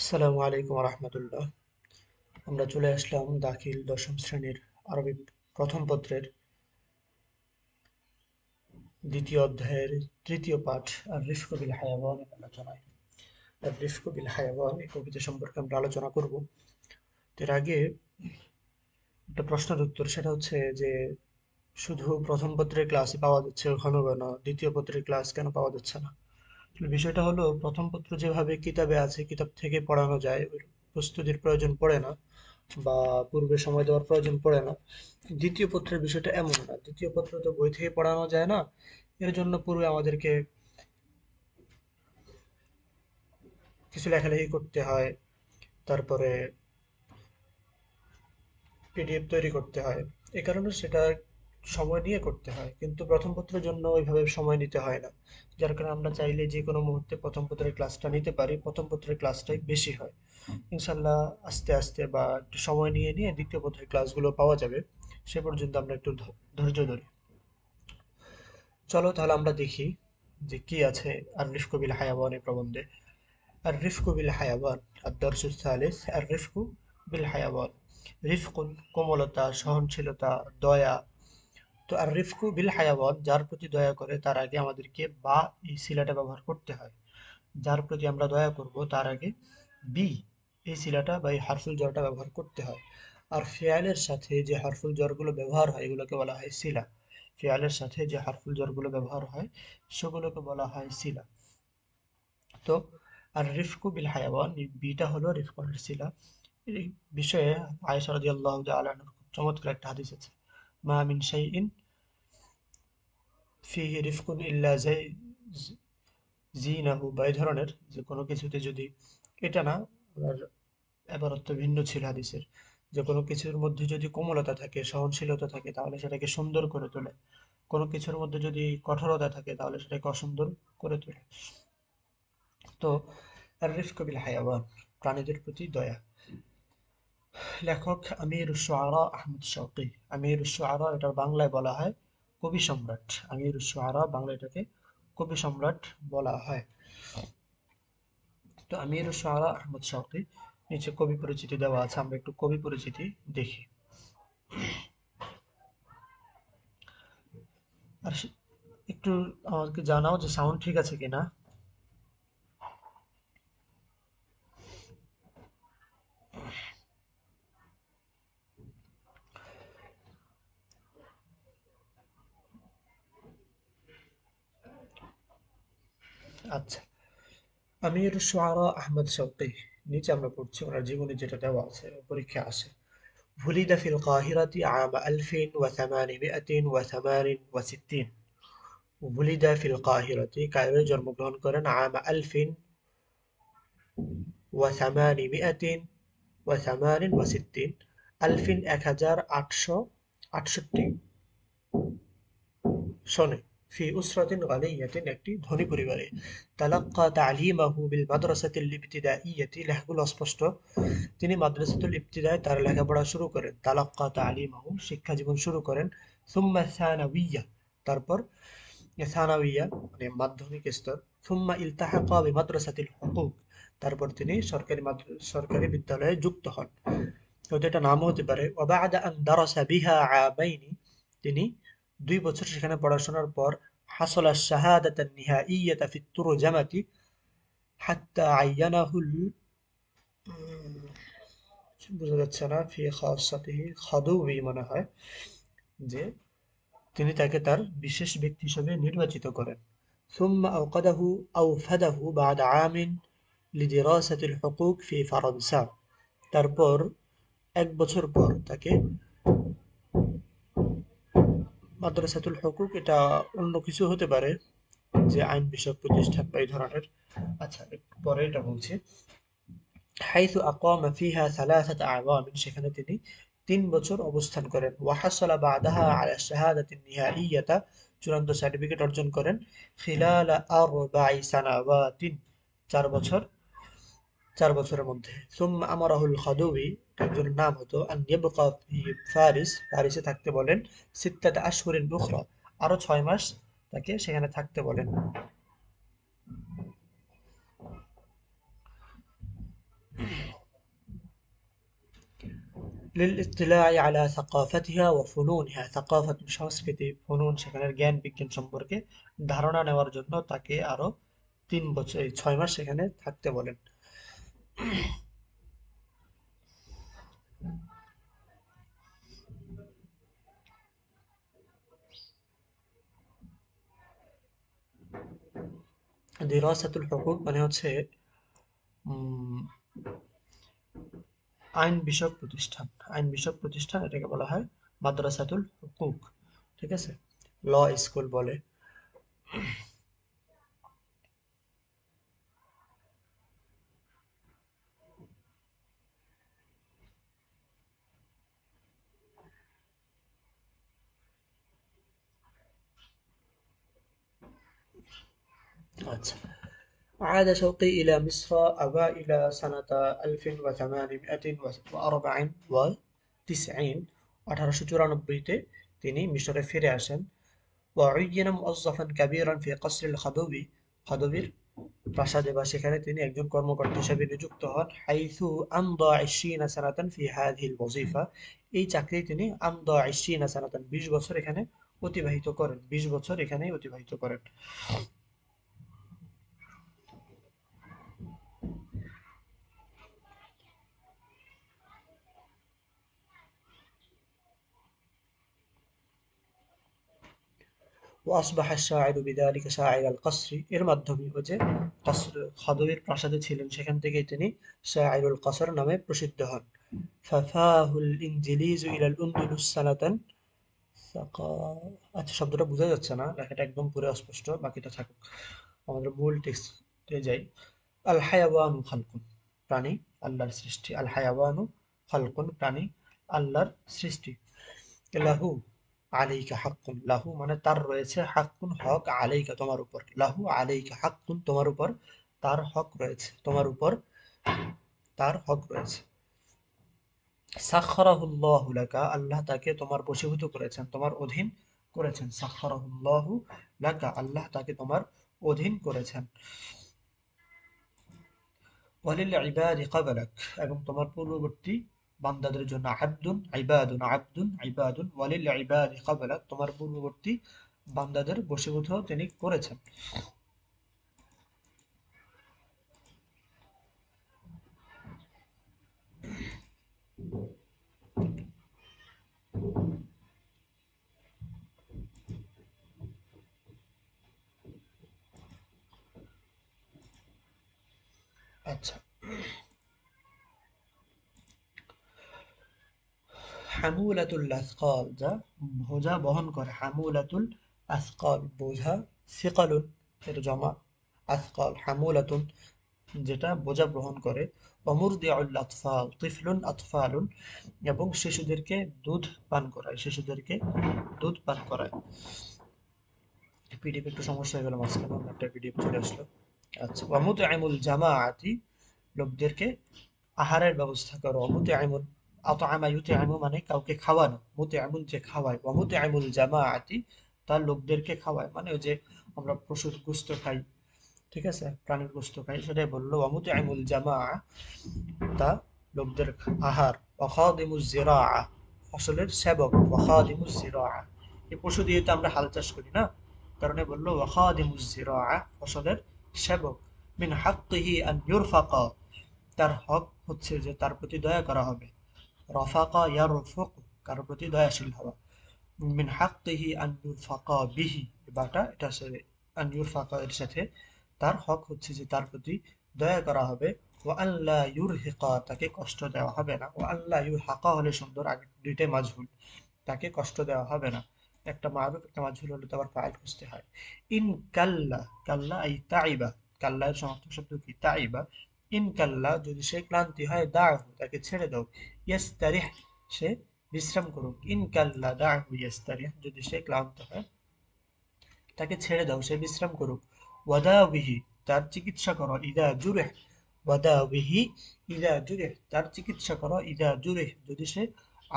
আসসালামু আলাইকুম রহমতুল্লাহ। আমরা চলে আসলাম দাখিল দশম শ্রেণীর আরবি প্রথম পত্রের দ্বিতীয় অধ্যায়ের তৃতীয় পাঠ আর রিফক বিল হায়াওয়ানের আলোচনায়। আর রিফক বিল হায়াওয়ান এই কবিতা সম্পর্কে আমরা আলোচনা করব। এর আগে একটা প্রশ্নের উত্তর, সেটা হচ্ছে যে শুধু প্রথম পত্রের ক্লাসই পাওয়া যাচ্ছে ঘন ঘন, দ্বিতীয় পত্রের ক্লাস কেন পাওয়া যাচ্ছে না? বিষয়টা হলো, প্রথম পত্র যেভাবে কিতাবে আছে, কিতাব থেকে পড়ানো যায়, ওই প্রস্তুতির প্রয়োজন পড়ে না বা পূর্বে সময় দেওয়ার প্রয়োজন পড়ে না। দ্বিতীয় পত্রের বিষয়টা এমন না, দ্বিতীয় পত্র তো বই থেকে পড়ানো যায় না। এর জন্য পূর্বে আমাদেরকে কিছু লেখালেখি করতে হয়, তারপরে পিডিএফ তৈরি করতে হয়। এই কারণে সেটা সময় নিয়ে করতে হয়, কিন্তু প্রথম পত্রের জন্য ওইভাবে সময় নিতে হয় না। যার কারণে আমরা চাইলে যে কোনো মুহূর্তে প্রথম পত্রের ক্লাসটা নিতে পারি, প্রথম পত্রের ক্লাসটাই বেশি হয়। ইনশাল্লাহ আস্তে আস্তে বা একটু সময় নিয়ে নিয়ে দ্বিতীয় পত্রের ক্লাসগুলো পাওয়া যাবে। সে পর্যন্ত আমরা একটু ধৈর্য ধরি। চলো তাহলে আমরা দেখি যে কি আছে আর রিফকু বিল হায়াওয়ান এই প্রবন্ধে। আর রিফকু বিল হায়াওয়ান, আদ-দারসু সালিস। আর রিফকু বিল হায়াওয়ান, রিফকুন কোমলতা, সহনশীলতা, দয়া। তো আর রিফকু বিল হায়াওয়ান, যার প্রতি দয়া করে, তার আগে আমাদেরকে বা এই সিলাটা ব্যবহার করতে হয়। যার প্রতি আমরা দয়া করব তার আগে বি এই সিলাটা বা এই হারফুল জরটা ব্যবহার করতে হয়। আর ফেয়ালের সাথে যে হারফুল জরগুলো ব্যবহার হয় এগুলোকে বলা হয় সিলা। ফেয়ালের সাথে যে হারফুল জরগুলো ব্যবহার হয় সেগুলোকে বলা হয় সিলা। তো আর রিফকু বিল হায়াওয়ান, এই বিটা হলো রিফকুনের সিলা। এই বিষয়ে আয়েশা রাদিয়াল্লাহু তাআলা আনহার খুব চমৎকার একটা হাদিস আছে। মা মিন শাইইন ফিহি রিফকুন ইল্লা জিনাহু, বা এই ধরনের যে কোনো কিছুতে যদি, এটা না, আবার এবার অর্থ ভিন্ন ছিল হাদিসের, যে কোনো কিছুর মধ্যে যদি কোমলতা থাকে, সহনশীলতা থাকে, তাহলে সেটাকে সুন্দর করে তোলে। কোনো কিছুর মধ্যে যদি কঠোরতা থাকে তাহলে সেটাকে অসুন্দর করে তোলে। তো আর রিফক বিল হায়াওয়ান, প্রাণীদের প্রতি দয়া। লেখক আমির শুআরা আহমদ শওকী। আমির শুআরা এটার বাংলায় বলা হয় কবি সম্রাট। আমির শুআরা বাংলা এটাকে কবি সম্রাট বলা হয়। তো আমির শুআরা আহমদ শওকী, নিচে কবি পরিচিতি দেওয়া আছে, আমরা একটু কবি পরিচিতি দেখি। আর একটু আমাকে জানাও যে সাউন্ড ঠিক আছে কিনা। আচ্ছা, আমির শুআরা আহমদ শওকী, নিচে আমরা পড়ছি ওনার জীবনী যেটা দেওয়া আছে, পরীক্ষা আসে। ولد في القاهرة عام 1868। ولد في القاهرة কায়রোয় জন্মগ্রহণ করেন عام 1868 আলফিন 1868 সনে। ফি উসরাতিন গানিয়াতিন, একটি ধনী পরিবারে। তালাক্কা তালিমাহু বিল মাদ্রাসাতিল ইবতিদাইয়্যাতি, লেখাগুলো অস্পষ্ট। তিনি মাদ্রাসাতুল ইবতিদায় তার লেখাপড়া শুরু করেন। তালাক্কা তালিমাহু, শিক্ষা জীবন শুরু করেন। সুম্মা সানাউইয়্যা, তারপর সানাউইয়্যা মানে মাধ্যমিক স্তর। সুম্মা ইলতাহাকা বিমাদ্রাসাতিল হুকুক, তারপর তিনি সরকারি বিদ্যালয়ে যুক্ত হন। হয়তো এটা নামও হতে পারে। ওয়াবাদা আন দারাসা বিহা আমাইনি, তিনি 2 বছর সেখানে পড়াশোনার পর হাসলা শাহাদাতান নিহাইয়াতা ফিত তুরজামাতি হাত্তা আয়্যানাহুল, বোঝা যাচ্ছে না, ফি খাসাতিহি খাদুবি মনে হয়, যে তিনি তাকে তার বিশেষ ব্যক্তি হিসেবে নির্বাচিত করেন। ثم أوفده بعد عام لدراسة الحقوق في فرنسا, তারপর 1 বছর পর তাকে মাদ্রাসাতুল হুকুক, এটা অন্য কিছু হতে পারে, যে আইন বিষয়ক প্রতিষ্ঠান বা এই ধরনের। আচ্ছা, একটু পরে এটা বলছি। حيث أقام فيها 3 أعوام, সেখানে তিনি 3 বছর অবস্থান করেন। وحصل بعدها على الشهادة النهائية, চূড়ান্ত সার্টিফিকেট অর্জন করেন। خلال 4 سنوات, 4 বছর, 4 বছরের মধ্যে। ثم أمره الخديوي, একজনের নাম হতো, أن يبقى في فارس, প্যারিসে থাকতে বলেন। 6 أشهر أخرى, আরো 6 মাস তাকে সেখানে থাকতে বলেন। للاطلاع على ثقافتها وفنونها ثقافত সংস্কৃতি ফনুন সেখানের জ্ঞান বিজ্ঞান সম্পর্কে ধারণা নেওয়ার জন্য তাকে আরো 3 বছর 6 মাস সেখানে থাকতে বলেন। দিরাসাতুল হুকুক মানে হচ্ছে উম, আইন বিষয়ক প্রতিষ্ঠান। আইন বিষয়ক প্রতিষ্ঠান এটাকে বলা হয় মাদ্রাসাতুল হুকুক। ঠিক আছে, ল স্কুল বলে। আচ্ছা, عاد شوقي إلى مصر أوائل سنة 1894 1894 তিনি মিশরে ফিরে আসেন। وعين موظفا كبيرا في قصر الخدوبي خدوবির প্রাসাদে বা সেখানে তিনি একজন কর্মকর্তা হিসেবে নিযুক্ত হন। حيث أمضى 20 سنة في هذه الوظيفة এই চাকরি তিনি আমদা 20 سنة 20 বছর এখানে অতিবাহিত করেন, 20 বছর এখানে অতিবাহিত করেন। وأصبح الشاعر بذلك شاعر القصر এর মাধ্যমে ও যে কসর খদবের প্রাসাদে ছিলেন সেখান থেকেই তিনি শায়রুল কসর নামে প্রসিদ্ধ হন। ففاه الإنجليز إلى الأندلس سنة আচ্ছা, শব্দটা বোঝা যাচ্ছে না, লেখাটা একদম পুরো অস্পষ্ট, বাকিটা থাকুক। আমাদের মূল টেক্সটে যাই। আল হায়াওয়ানু খালকুন, প্রাণী আল্লাহর সৃষ্টি। আল হায়াওয়ানু খালকুন, প্রাণী আল্লাহর সৃষ্টি। লাহু আলাইকা হাক্কুন, লাহু মানে তার রয়েছে, হাক্কুন হক, আলাইকা তোমার উপর, লাহু আলাইকা হাক্কুন তোমার উপর তার হক রয়েছে, তোমার উপর তার হক রয়েছে। সাখরাহুল্লাহু লাকা, আল্লাহ তাকে তোমার বশীভূত করেছেন, তোমার অধীন করেছেন। সাখরাহুল্লাহু লাকা, আল্লাহ তাকে তোমার অধীন করেছেন। ওয়ালিল ইবাদি ক্বাবলাক, এবং তোমার পূর্ববর্তী বান্দাদের জন্য। আবদুন ইবাদুন, আবদুন ইবাদুন, ওয়ালিল ইবাদি ক্বাবলাক, তোমার পূর্ববর্তী বান্দাদের বশীভূত তিনি করেছেন। আচ্ছা, হামুলাতুল আসকাল, যা বোঝা বহন করে। হামুলাতুল আসকাল বোঝা, সিকালুন এর জমা, আসকাল হামুলাতুন যেটা বোঝা বহন করে। অমুরদিউল আতফাল, তিফলুন আতফালুন, এবং শিশুদেরকে দুধ পান করায়, শিশুদেরকে দুধ পান করায়। পিডিএফ একটু সমস্যা হয়ে গেল মাঝখানে, অন্য একটা পিডিএফ চলে আসলো। আচ্ছা, ওয়ামুতআইমুল জামাআতি, লোকদেরকে আহারের ব্যবস্থা করো। মুতআইমুন, আতআমা ইউতআইমু মানে কাউকে খাওয়ানো, মুতআইমুন যে খাওয়ায়, ওয়ামুতআইমুল জামাআতি তার লোকদেরকে খাওয়ায়, মানে ওই যে আমরা পশুর গোশত খাই, ঠিক আছে, প্রাণীর গোশত খাই, সেটাই বললো ওয়ামুতআইমুল জামাআ, তা লোকদের আহার। ওয়াখাদিমুজ জিরাআ, ফসলের সেবক। ওয়াখাদিমুজ জিরাআ, এই পশু দিয়ে তো আমরা হাল চাষ করি না, কারণে বললো ওয়াখাদিমুজ জিরাআ, ফসলের সেবক। মিন হাক্কিহি আন ইউরফাকা, তার হক হচ্ছে যে তার প্রতি দয়া করা হবে। রফাকা ইয়ারফুক, কারোর প্রতি দয়াশীল হওয়া। মিন হাক্কিহি আন ইউরফাকা বিহি, বাটা এটা আসলে আন ইউরফাকা এর সাথে তার হক হচ্ছে যে তার প্রতি দয়া করা হবে। ও আল্লাহ ইউরহিকা, তাকে কষ্ট দেওয়া হবে না। ও আল্লাহ ইউরহাকা হলে সুন্দর, আগে দুইটাই মাজহুল, তাকে কষ্ট দেওয়া হবে না। একটা মারুফ একটা মাজহুল হলে তো আবার ফাইল খুঁজতে হয়। In Kalla, Kalla I Taiba, কাল্লা এর সমার্থক শব্দ কি তাইবা। ইন কাল্লা, যদি সে ক্লান্তি হয়, দাহু তাকে ছেড়ে দাও। ইয়াস্তারিহ, সে বিশ্রাম করুক। ইন কাল্লা দাহু ইয়াস্তারিহ, যদি সে ক্লান্ত হয় তাকে ছেড়ে দাও, সে বিশ্রাম করুক। ওয়াদাবিহি, তার চিকিৎসা করো। ইদা জুরেহ, ওয়াদাবিহি ইদা জুরেহ, তার চিকিৎসা করো। ইদা জুরেহ, যদি সে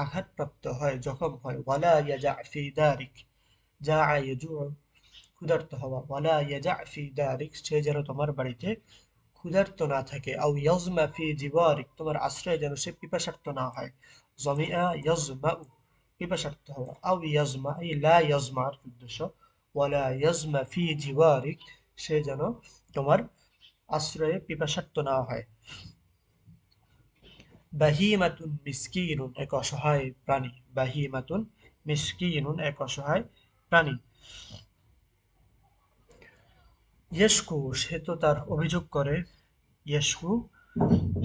আঘাতপ্রাপ্ত হয়, জখম হয়। ওয়ালা ইয়াজা ফি দারিক, যা ইয়াজু ক্ষুধার্ত হওয়া। ওয়ালা ইয়াজা ফি দারিক, সে যেন তোমার বাড়িতে ক্ষুধার্ত না থাকে। আও ইয়াজমা ফি জিওয়ারিক, তোমার আশ্রয়ে যেন সে পিপাসার্ত না হয়। জমিআ ইয়াজমাউ পিপাসার্থ হওয়া, আও ইয়াজমা এই লা ইয়াজমার উদ্দেশ্য, ওয়ালা ইয়াজমা ফি জিওয়ারিক সে যেন তোমার আশ্রয়ে পিপাসার্থ না হয়। বাহিমাতুন মিসকিনুন এক অসহায় প্রাণী, বাহিমাতুন মিসকিনুন এক অসহায় প্রাণী। ইয়েশকু সে তো তার অভিযোগ করে, ইয়েশকু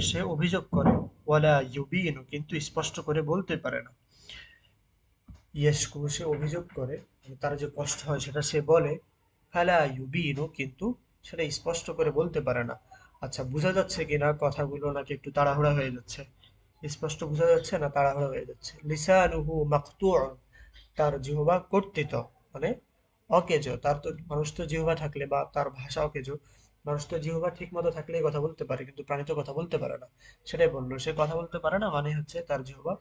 সে অভিযোগ করে, ওয়ালা ইউবিনু কিন্তু স্পষ্ট করে বলতে পারে না। ইয়েশকু সে অভিযোগ করে, তার যে কষ্ট হয় সেটা সে বলে, ফালা ইউবিনু কিন্তু সেটা স্পষ্ট করে বলতে পারে না। আচ্ছা, বোঝা যাচ্ছে কিনা কথাগুলো, নাকি একটু তাড়াহুড়া হয়ে যাচ্ছে? স্পষ্ট বোঝা যাচ্ছে না তাড়াহুড়া হয়ে যাচ্ছে? লিসানুহু মাকতুউন তার জিহ্বা কর্তিত, মানে অকেজো। তার তো, মানুষ তো জিহ্বা থাকলে বা তার ভাষা অকেজো, মানুষ তো জিহ্বা ঠিক মতো থাকলেই কথা বলতে পারে, কিন্তু প্রাণী তো কথা বলতে পারে না। সেটাই বললো, সে কথা বলতে পারে না মানে হচ্ছে তার জিহ্বা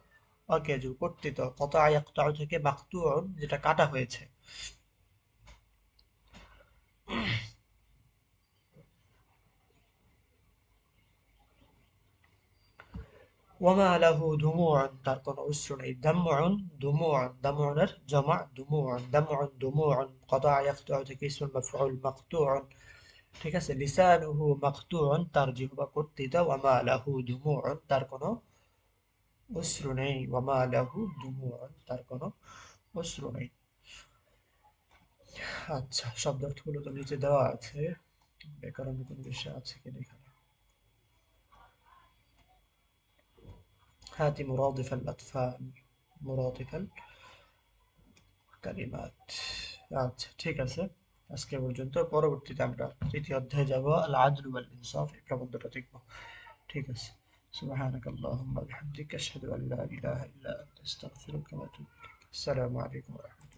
অকেজো, কর্তিত। কত আয়াক্তাউ থেকে মাকতুউন যেটা কাটা হয়েছে। ওয়ামা লাহু দুমুআন তার কোনো অশ্রু নেই। দামউন দুমুআন, দামউনের জমা দুমুআন, দামউন দুমুআন কত আয়াক্তাউ থেকে ইসমুল মাফউল মাকতুউন। ঠিক আছে, লিসানুহু মাকতুউন তার জিহ্বা কর্তিত, ওয়ামা লাহু দুমুউন তার কোনো অশ্রু নেই, ওয়ামা লাহু দুমুউন তার কোনো অশ্রু নেই। আচ্ছা, শব্দার্থগুলো তো নিচে দেওয়া আছে, ব্যাকরণ কোনো বিষয় আছে কিনা এখানে। হাতি মুরাদিফ আল আতফাল, মুরাদিফ আল কালিমাত। আচ্ছা ঠিক আছে, আজকে পর্যন্ত। পরবর্তীতে আমরা তৃতীয় অধ্যায়ে যাব, আল আদলু ওয়াল ইনসাফ, এই প্রবন্ধটা দেখব। ঠিক আছে। سبحانك اللهم وبحمدك أشهد أن لا إله إلا أنت أستغفرك وأتوب إليك. السلام عليكم ورحمة الله.